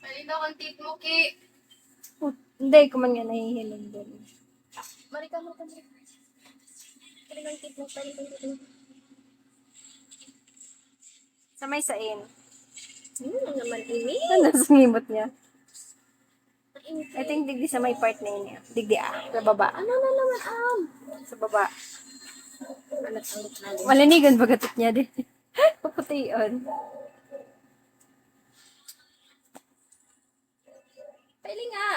Malinaw ang tit mo, Ki. Hindi, kuman nga nahihiling doon. Marika mo ka. Malinaw ang tit mo, malinaw ang tit mo. Sa may sain. Naman ini. Ano sa ngimot niya? Mainit. I think digdi sa may part na yun. Digdi sa baba. Ano na naman, Sa baba. Alat. Malanigan bagatot niya din. Paputi yun. Pailing nga.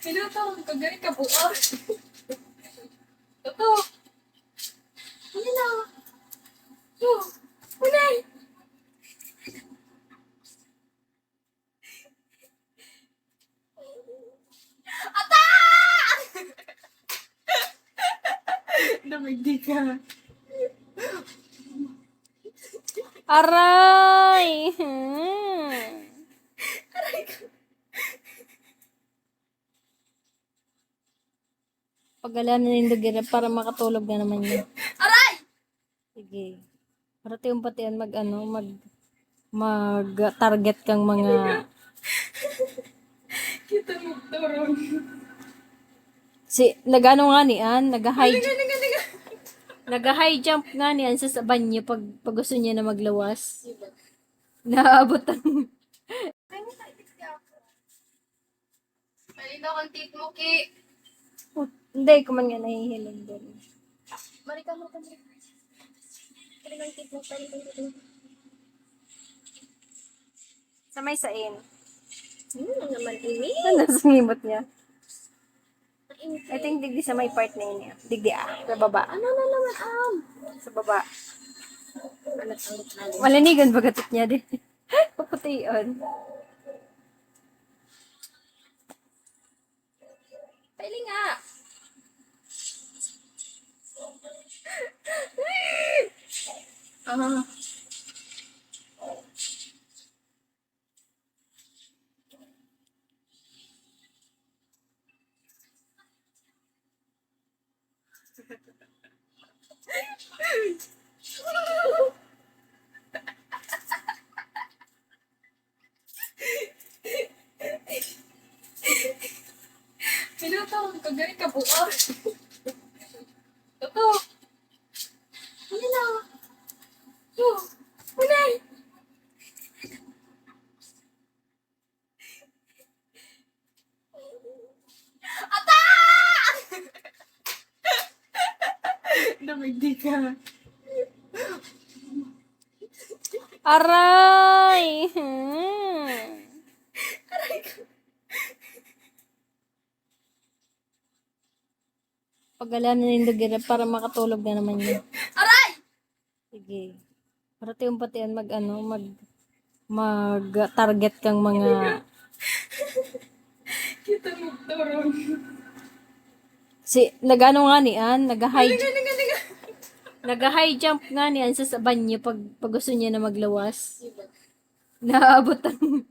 Pinutang ko gani ka bukas. Ito. Ano na? Yo. Unay. Ata! Damigdi ka. Aray! Pagalan na nindog para makatulog na naman yun. Aray! Sige. Para tiyong pati yan mag-target kang mga Kita mo turong. nagano nga niyan, nag-high Nga. nag-high jump nga niyan sa banyo pag gusto niya na maglawas. Naabot ang Malinaw ang tit mo, Ki. hindi, kuman nga nahihiling doon. Marika mo ka. Malinaw ang tit mo, malinaw ang tit mo. Sa may sain. Naman ini. Ano sa ngimot niya? Mainit. I think digdi sa may part na yun. Digdi sa baba. Ano na naman, Sa baba. Alat. Malanigan bagatot niya din. Paputi yun. Pailing nga. Pinutang ko gani ka bukas. Ito. Ano na? Yo. Unay. Ata! Damigdi ka. Aray! Pagalan na nindog para makatulog na naman yun. Aray! Sige. Para tiyong pati yan mag-target kang mga Kita mo turong. nagano nga niyan, nag-high Nga. nag-high jump nga niyan sa banyo pag gusto niya na maglawas. Naabot ang